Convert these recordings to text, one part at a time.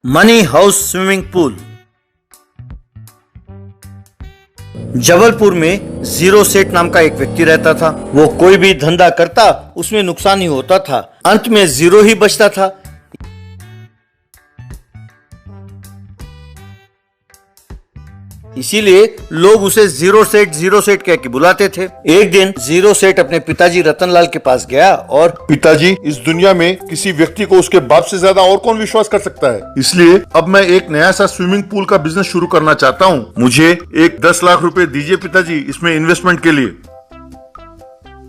Money house swimming pool. Jabalpur में zero सेठ नाम का एक व्यक्ति रहता था। वो कोई भी धंधा करता उसमें नुकसान ही होता था, अंत में जीरो ही बचता था। इसीलिए लोग उसे जीरो सेठ कह के बुलाते थे। एक दिन जीरो सेठ अपने पिताजी रतनलाल के पास गया और पिताजी, इस दुनिया में किसी व्यक्ति को उसके बाप से ज्यादा और कौन विश्वास कर सकता है। इसलिए अब मैं एक नया सा स्विमिंग पूल का बिजनेस शुरू करना चाहता हूँ। मुझे एक 10 लाख रुपए दीजिए पिताजी, इसमें इन्वेस्टमेंट के लिए।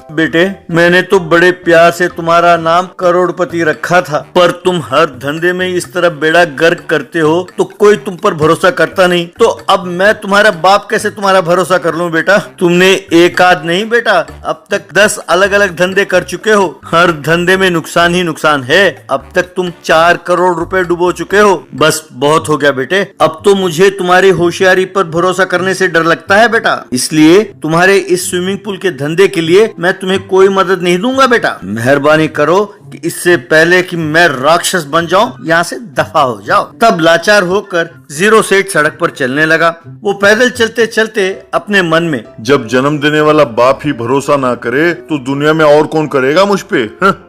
बेटे, मैंने तो बड़े प्यार से तुम्हारा नाम करोड़पति रखा था, पर तुम हर धंधे में इस तरह बेड़ा गर्क करते हो तो कोई तुम पर भरोसा करता नहीं। तो अब मैं तुम्हारा बाप कैसे तुम्हारा भरोसा कर लूं बेटा। तुमने एक आध नहीं बेटा, अब तक 10 अलग अलग धंधे कर चुके हो। हर धंधे में नुकसान ही नुकसान है। अब तक तुम 4 करोड़ रुपए डुबो चुके हो। बस बहुत हो गया बेटे, अब तो मुझे तुम्हारी होशियारी पर भरोसा करने से डर लगता है बेटा। इसलिए तुम्हारे इस स्विमिंग पूल के धंधे के लिए मैं तुम्हें कोई मदद नहीं दूंगा बेटा। मेहरबानी करो कि इससे पहले कि मैं राक्षस बन जाऊं, यहाँ से दफा हो जाओ। तब लाचार होकर जीरो सेठ सड़क पर चलने लगा। वो पैदल चलते चलते अपने मन में, जब जन्म देने वाला बाप ही भरोसा ना करे तो दुनिया में और कौन करेगा मुझ पे।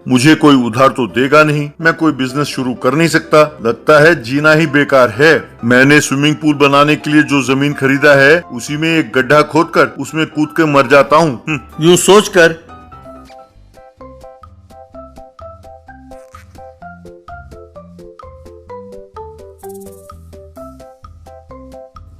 मुझे कोई उधार तो देगा नहीं, मैं कोई बिजनेस शुरू कर नहीं सकता। लगता है जीना ही बेकार है। मैंने स्विमिंग पूल बनाने के लिए जो जमीन खरीदा है उसी में एक गड्ढा खोदकर उसमें कूद के मर जाता हूँ। यूं सोचकर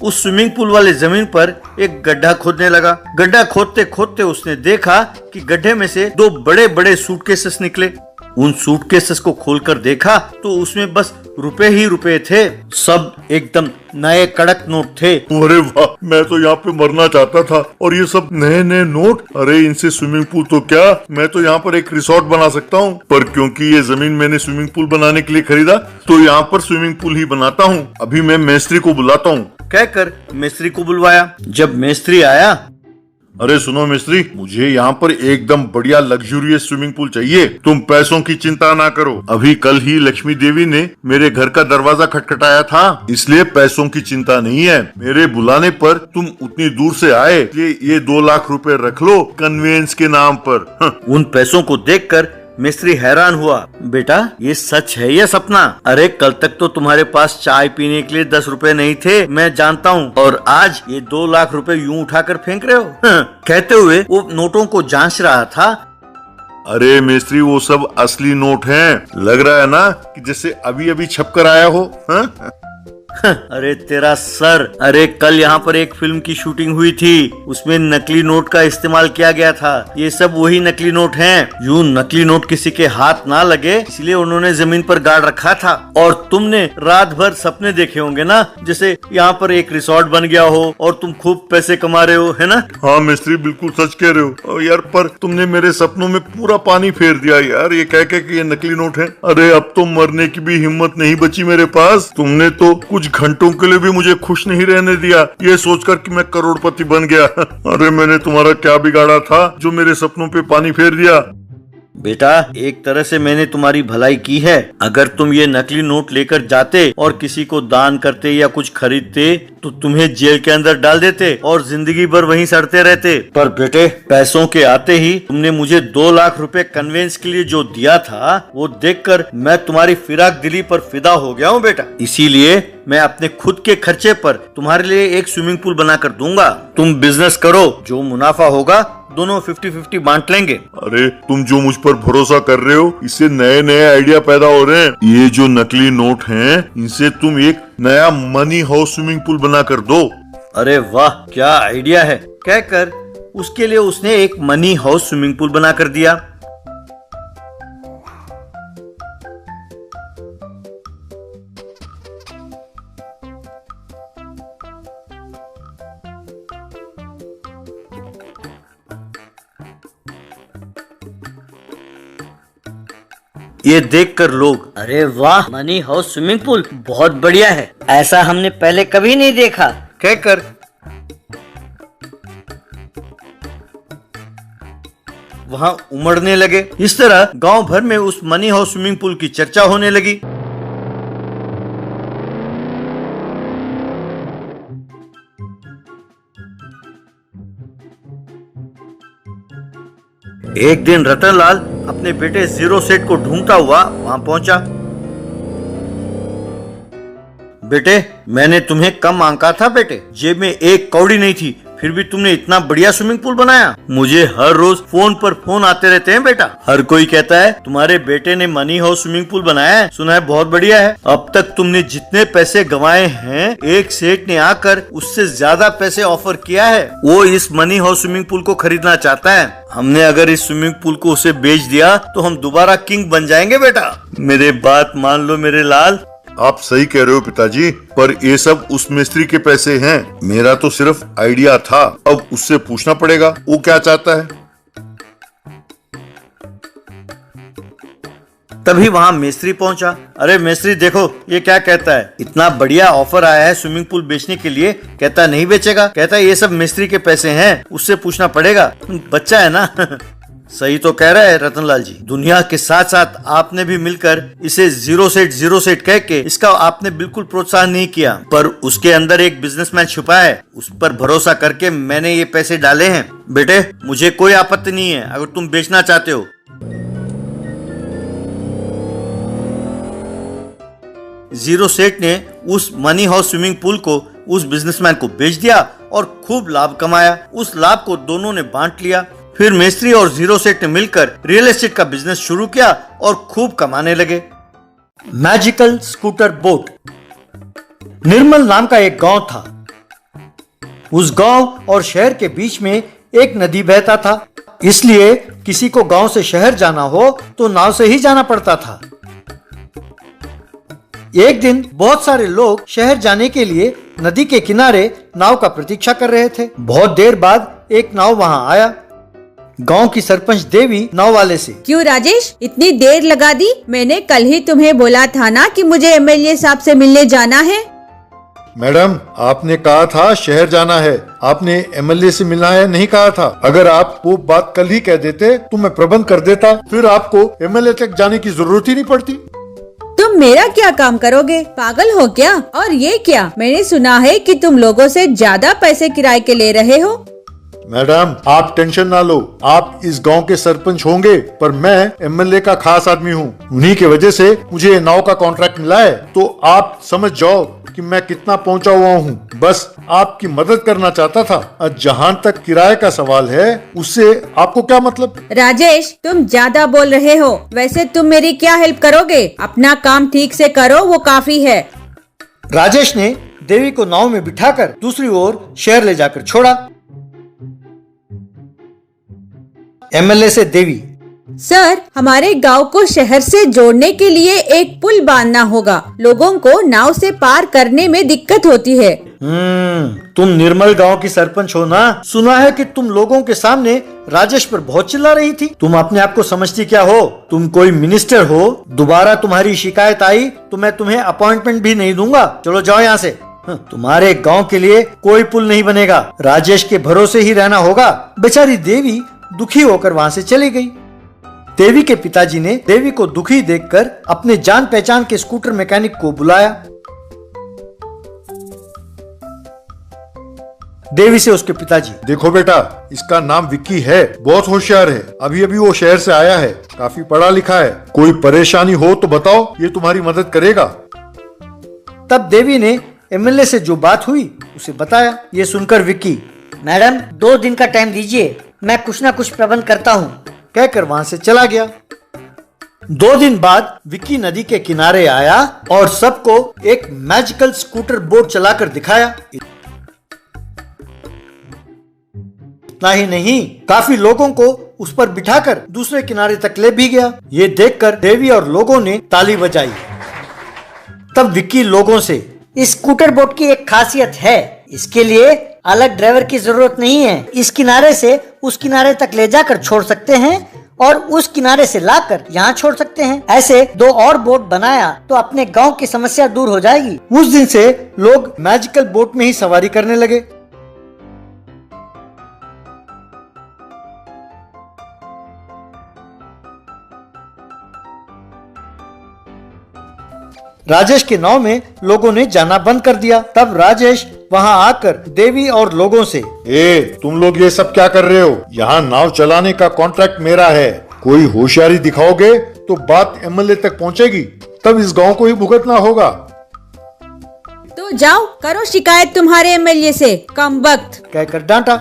उस स्विमिंग पूल वाले जमीन पर एक गड्ढा खोदने लगा। गड्ढा खोदते खोदते उसने देखा कि गड्ढे में से 2 बड़े बड़े सूटकेसेस निकले। उन सूटकेसेस को खोलकर देखा तो उसमें बस रुपए ही रुपए थे। सब एकदम नए कड़क नोट थे। अरे वाह, मैं तो यहाँ पे मरना चाहता था और ये सब नए नए नोट। अरे इनसे स्विमिंग पूल तो क्या, मैं तो यहाँ पर एक रिसोर्ट बना सकता हूँ। पर क्योंकि ये जमीन मैंने स्विमिंग पूल बनाने के लिए खरीदा तो यहाँ पर स्विमिंग पूल ही बनाता हूँ। अभी मैं मिस्त्री को बुलाता हूँ। कहकर मिस्त्री को बुलवाया। जब मिस्त्री आया, अरे सुनो मिस्त्री, मुझे यहाँ पर एकदम बढ़िया लग्जूरियस स्विमिंग पूल चाहिए। तुम पैसों की चिंता ना करो। अभी कल ही लक्ष्मी देवी ने मेरे घर का दरवाजा खटखटाया था, इसलिए पैसों की चिंता नहीं है। मेरे बुलाने पर तुम उतनी दूर से आए, ये 2 लाख रुपए रख लो कन्वेंस के नाम पर। उन पैसों को देखकर मिस्त्री हैरान हुआ। बेटा, ये सच है या सपना? अरे कल तक तो तुम्हारे पास चाय पीने के लिए 10 रुपए नहीं थे, मैं जानता हूँ, और आज ये 2 लाख रुपए यूं उठाकर फेंक रहे हो। कहते हुए वो नोटों को जांच रहा था। अरे मिस्त्री, वो सब असली नोट हैं। लग रहा है ना कि जैसे अभी अभी छप कर आया हो। अरे तेरा सर, अरे कल यहाँ पर एक फिल्म की शूटिंग हुई थी, उसमें नकली नोट का इस्तेमाल किया गया था। ये सब वही नकली नोट हैं। यूं नकली नोट किसी के हाथ ना लगे इसलिए उन्होंने जमीन पर गाड़ रखा था। और तुमने रात भर सपने देखे होंगे ना, जैसे यहाँ पर एक रिसोर्ट बन गया हो और तुम खूब पैसे कमा रहे हो, है ना? हाँ मिस्त्री, बिल्कुल सच कह रहे हो यार, पर तुमने मेरे सपनों में पूरा पानी फेर दिया यार, ये कह के कि ये नकली नोट है। अरे अब तो मरने की भी हिम्मत नहीं बची मेरे पास। तुमने तो कुछ घंटों के लिए भी मुझे खुश नहीं रहने दिया, ये सोचकर कि मैं करोड़पति बन गया। अरे मैंने तुम्हारा क्या बिगाड़ा था जो मेरे सपनों पे पानी फेर दिया? बेटा, एक तरह से मैंने तुम्हारी भलाई की है। अगर तुम ये नकली नोट लेकर जाते और किसी को दान करते या कुछ खरीदते तो तुम्हें जेल के अंदर डाल देते और जिंदगी भर वहीं सड़ते रहते। पर बेटे, पैसों के आते ही तुमने मुझे 2 लाख रुपए कन्वेंस के लिए जो दिया था वो देखकर मैं तुम्हारी फिराक दिली पर फिदा हो गया हूँ बेटा। इसीलिए मैं अपने खुद के खर्चे पर तुम्हारे लिए एक स्विमिंग पूल बनाकर दूंगा। तुम बिजनेस करो, जो मुनाफा होगा दोनों 50-50 बांट लेंगे। अरे तुम जो मुझ पर भरोसा कर रहे हो, इससे नए नए आइडिया पैदा हो रहे हैं। ये जो नकली नोट हैं, इनसे तुम एक नया मनी हाउस स्विमिंग पूल बना कर दो। अरे वाह, क्या आइडिया है। कहकर उसके लिए उसने एक मनी हाउस स्विमिंग पूल बना कर दिया। ये देखकर लोग, अरे वाह, मनी हाउस स्विमिंग पूल बहुत बढ़िया है, ऐसा हमने पहले कभी नहीं देखा, कहकर वहां उमड़ने लगे। इस तरह गांव भर में उस मनी हाउस स्विमिंग पूल की चर्चा होने लगी। एक दिन रतनलाल अपने बेटे जीरो सेठ को ढूंढता हुआ वहां पहुंचा। बेटे, मैंने तुम्हें कम आंका था बेटे, जेब में एक कौड़ी नहीं थी, फिर भी तुमने इतना बढ़िया स्विमिंग पूल बनाया। मुझे हर रोज फोन पर फोन आते रहते हैं बेटा। हर कोई कहता है तुम्हारे बेटे ने मनी हाउस स्विमिंग पूल बनाया है, सुना है बहुत बढ़िया है। अब तक तुमने जितने पैसे गंवाए हैं, एक सेठ ने आकर उससे ज्यादा पैसे ऑफर किया है। वो इस मनी हाउस स्विमिंग पूल को खरीदना चाहता है। हमने अगर इस स्विमिंग पूल को उसे बेच दिया तो हम दोबारा किंग बन जाएंगे बेटा। मेरे बात मान लो मेरे लाल। आप सही कह रहे हो पिताजी, पर ये सब उस मिस्त्री के पैसे हैं। मेरा तो सिर्फ आइडिया था। अब उससे पूछना पड़ेगा वो क्या चाहता है। तभी वहां मिस्त्री पहुंचा। अरे मिस्त्री देखो ये क्या कहता है, इतना बढ़िया ऑफर आया है स्विमिंग पूल बेचने के लिए, कहता नहीं बेचेगा, कहता है ये सब मिस्त्री के पैसे हैं, उससे पूछना पड़ेगा। बच्चा है ना। सही तो कह रहा है रतनलाल जी। दुनिया के साथ साथ आपने भी मिलकर इसे जीरो सेट कह के इसका आपने बिल्कुल प्रोत्साहन नहीं किया, पर उसके अंदर एक बिजनेसमैन छुपा है, उस पर भरोसा करके मैंने ये पैसे डाले हैं। बेटे, मुझे कोई आपत्ति नहीं है अगर तुम बेचना चाहते हो। जीरो सेठ ने उस मनी हाउस स्विमिंग पूल को उस बिजनेसमैन को बेच दिया और खूब लाभ कमाया। उस लाभ को दोनों ने बांट लिया। फिर मिस्त्री और जीरो सेठ ने मिलकर रियल एस्टेट का बिजनेस शुरू किया और खूब कमाने लगे। Magical scooter boat. निर्मल नाम का एक गांव था। उस गांव और शहर के बीच में एक नदी बहता था, इसलिए किसी को गांव से शहर जाना हो तो नाव से ही जाना पड़ता था। एक दिन बहुत सारे लोग शहर जाने के लिए नदी के किनारे नाव का प्रतीक्षा कर रहे थे। बहुत देर बाद एक नाव वहां आया। गांव की सरपंच देवी नाव वाले से, क्यों राजेश, इतनी देर लगा दी? मैंने कल ही तुम्हें बोला था ना कि मुझे एमएलए साहब से मिलने जाना है। मैडम, आपने कहा था शहर जाना है, आपने एमएलए से मिलना है नहीं कहा था। अगर आप वो बात कल ही कह देते तो मैं प्रबंध कर देता, फिर आपको एमएलए तक जाने की जरूरत ही नहीं पड़ती। तुम मेरा क्या काम करोगे? पागल हो क्या? और ये क्या, मैंने सुना है कि तुम लोगों से ज्यादा पैसे किराए के ले रहे हो। मैडम, आप टेंशन ना लो, आप इस गांव के सरपंच होंगे पर मैं एमएलए का खास आदमी हूँ। उन्हीं की वजह से मुझे नाव का कॉन्ट्रैक्ट मिला है, तो आप समझ जाओ कि मैं कितना पहुंचा हुआ हूँ। बस आपकी मदद करना चाहता था। जहाँ तक किराए का सवाल है, उससे आपको क्या मतलब? राजेश, तुम ज्यादा बोल रहे हो। वैसे तुम मेरी क्या हेल्प करोगे? अपना काम ठीक से करो, वो काफी है। राजेश ने देवी को नाव में बिठाकर दूसरी ओर शहर ले जाकर छोड़ा। एमएलए से देवी, सर, हमारे गांव को शहर से जोड़ने के लिए एक पुल बांधना होगा। लोगों को नाव से पार करने में दिक्कत होती है। तुम निर्मल गांव की सरपंच हो ना? सुना है कि तुम लोगों के सामने राजेश पर बहुत चिल्ला रही थी। तुम अपने आप को समझती क्या हो? तुम कोई मिनिस्टर हो? दोबारा तुम्हारी शिकायत आई तो मैं तुम्हें अपॉइंटमेंट भी नहीं दूंगा। चलो जाओ यहाँ से। तुम्हारे गांव के लिए कोई पुल नहीं बनेगा, राजेश के भरोसे ही रहना होगा। बेचारी देवी दुखी होकर वहां से चली गई। देवी के पिताजी ने देवी को दुखी देखकर अपने जान पहचान के स्कूटर मैकेनिक को बुलाया। देवी से उसके पिताजी, देखो बेटा, इसका नाम विक्की है, बहुत होशियार है, अभी अभी वो शहर से आया है, काफी पढ़ा लिखा है। कोई परेशानी हो तो बताओ, ये तुम्हारी मदद करेगा। तब देवी ने एमएलए से जो बात हुई उसे बताया। ये सुनकर विक्की, मैडम 2 दिन का टाइम दीजिए, मैं कुछ ना कुछ प्रबंध करता हूँ, कहकर वहां से चला गया। 2 दिन बाद विक्की नदी के किनारे आया और सबको एक मैजिकल स्कूटर बोट चलाकर दिखाया। इतना ही नहीं, काफी लोगों को उस पर बिठाकर दूसरे किनारे तक ले भी गया। ये देखकर देवी और लोगों ने ताली बजाई। तब विक्की लोगों से, इस स्कूटर बोट की एक खासियत है, इसके लिए अलग ड्राइवर की जरूरत नहीं है। इस किनारे से उस किनारे तक ले जाकर छोड़ सकते हैं और उस किनारे से लाकर यहाँ छोड़ सकते हैं। ऐसे 2 और बोट बनाया तो अपने गांव की समस्या दूर हो जाएगी। उस दिन से लोग मैजिकल बोट में ही सवारी करने लगे। राजेश के नाव में लोगों ने जाना बंद कर दिया। तब राजेश वहाँ आकर देवी और लोगों से, तुम लोग ये सब क्या कर रहे हो? यहाँ नाव चलाने का कॉन्ट्रैक्ट मेरा है। कोई होशियारी दिखाओगे तो बात एमएलए तक पहुँचेगी, तब इस गांव को ही भुगतना होगा। तो जाओ करो शिकायत तुम्हारे एमएलए से, कम वक्त। कहकर डांटा।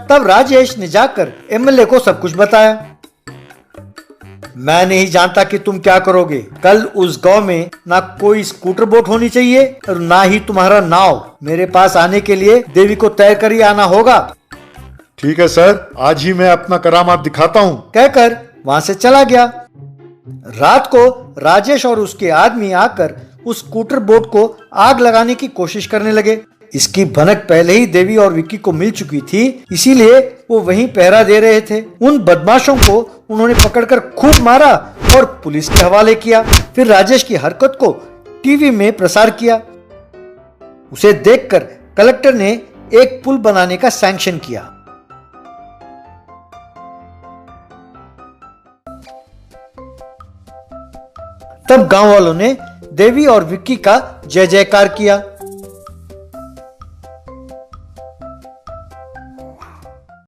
तब राजेश ने जाकर एमएलए को सब कुछ बताया। मैं नहीं जानता कि तुम क्या करोगे। कल उस गांव में ना कोई स्कूटर बोट होनी चाहिए और ना ही तुम्हारा नाव। मेरे पास आने के लिए देवी को तैर कर ही आना होगा। ठीक है सर, आज ही मैं अपना करामात दिखाता हूँ, कहकर वहां से चला गया। रात को राजेश और उसके आदमी आकर उस स्कूटर बोट को आग लगाने की कोशिश करने लगे। इसकी भनक पहले ही देवी और विक्की को मिल चुकी थी, इसीलिए वो वहीं पहरा दे रहे थे। उन बदमाशों को उन्होंने पकड़कर खूब मारा और पुलिस के हवाले किया। फिर राजेश की हरकत को टीवी में प्रसार किया। उसे देखकर कलेक्टर ने एक पुल बनाने का सैंक्शन किया। तब गांव वालों ने देवी और विक्की का जय जयकार किया।